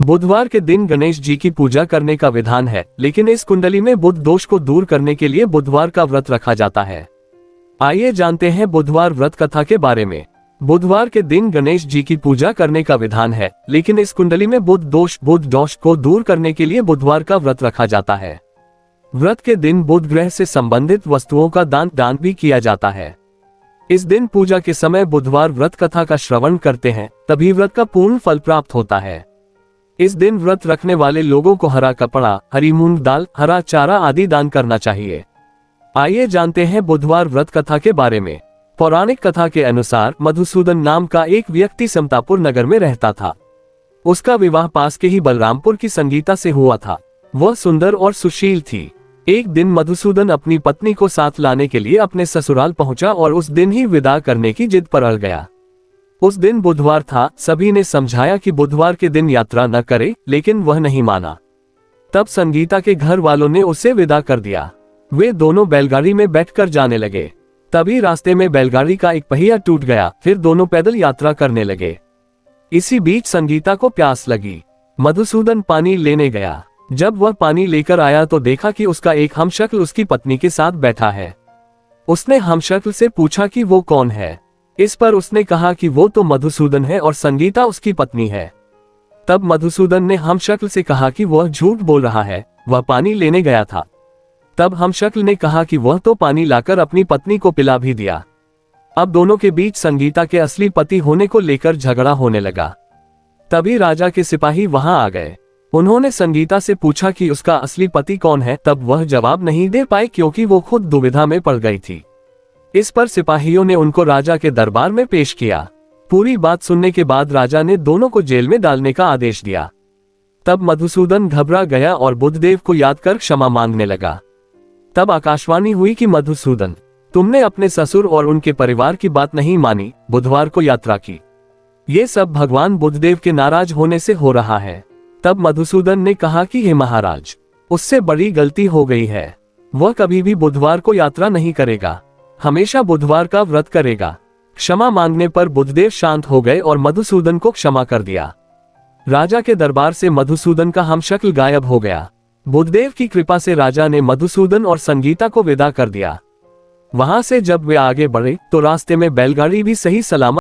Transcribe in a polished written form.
बुधवार के दिन गणेश जी की पूजा करने का विधान है, लेकिन इस कुंडली में बुध दोष को दूर करने के लिए बुधवार का व्रत रखा जाता है। आइए जानते हैं बुधवार व्रत कथा के बारे में। बुधवार के दिन गणेश जी की पूजा करने का विधान है, लेकिन इस कुंडली में बुध दोष को दूर करने के लिए बुधवार का व्रत रखा जाता है। व्रत के दिन बुध ग्रह से संबंधित वस्तुओं का दान भी किया जाता है। इस दिन पूजा के समय बुधवार व्रत कथा का श्रवण करते हैं, तभी व्रत का पूर्ण फल प्राप्त होता है। इस दिन व्रत रखने वाले लोगों को हरा कपड़ा, हरी मूंग दाल, हरा चारा आदि दान करना चाहिए। आइए जानते हैं बुधवार व्रत कथा के बारे में। पौराणिक कथा के अनुसार मधुसूदन नाम का एक व्यक्ति समतापुर नगर में रहता था। उसका विवाह पास के ही बलरामपुर की संगीता से हुआ था। वह सुंदर और सुशील थी। एक दिन मधुसूदन अपनी पत्नी को साथ लाने के लिए अपने ससुराल पहुंचा और उस दिन ही विदा करने की जिद पर अड़ गया। उस दिन बुधवार था। सभी ने समझाया कि बुधवार के दिन यात्रा न करे, लेकिन वह नहीं माना। तब संगीता के घर वालों ने उसे विदा कर दिया। वे दोनों बैलगाड़ी में बैठकर जाने लगे। तभी रास्ते में बैलगाड़ी का एक पहिया टूट गया। फिर दोनों पैदल यात्रा करने लगे। इसी बीच संगीता को प्यास लगी। मधुसूदन पानी लेने गया। जब वह पानी लेकर आया तो देखा कि उसका एक हमशक्ल उसकी पत्नी के साथ बैठा है। उसने हमशक्ल से पूछा कि वो कौन है। इस पर उसने कहा कि वो तो मधुसूदन है और संगीता उसकी पत्नी है। तब मधुसूदन ने हमशक्ल से कहा कि वह झूठ बोल रहा है, वह पानी लेने गया था। तब हमशक्ल ने कहा कि वह तो पानी लाकर अपनी पत्नी को पिला भी दिया। अब दोनों के बीच संगीता के असली पति होने को लेकर झगड़ा होने लगा। तभी राजा के सिपाही वहां आ गए। उन्होंने संगीता से पूछा कि उसका असली पति कौन है। तब वह जवाब नहीं दे पाई, क्योंकि वो खुद दुविधा में पड़ गई थी। इस पर सिपाहियों ने उनको राजा के दरबार में पेश किया। पूरी बात सुनने के बाद राजा ने दोनों को जेल में डालने का आदेश दिया। तब मधुसूदन घबरा गया और बुधदेव को याद कर क्षमा मांगने लगा। तब आकाशवाणी हुई कि मधुसूदन, तुमने अपने ससुर और उनके परिवार की बात नहीं मानी, बुधवार को यात्रा की। ये सब भगवान बुधदेव के नाराज होने से हो रहा है। तब मधुसूदन ने कहा कि हे महाराज, उससे बड़ी गलती हो गई है। वह कभी भी बुधवार को यात्रा नहीं करेगा, हमेशा बुधवार का व्रत करेगा। क्षमा मांगने पर बुधदेव शांत हो गए और मधुसूदन को क्षमा कर दिया। राजा के दरबार से मधुसूदन का हमशक्ल गायब हो गया। बुधदेव की कृपा से राजा ने मधुसूदन और संगीता को विदा कर दिया। वहां से जब वे आगे बढ़े तो रास्ते में बैलगाड़ी भी सही सलामत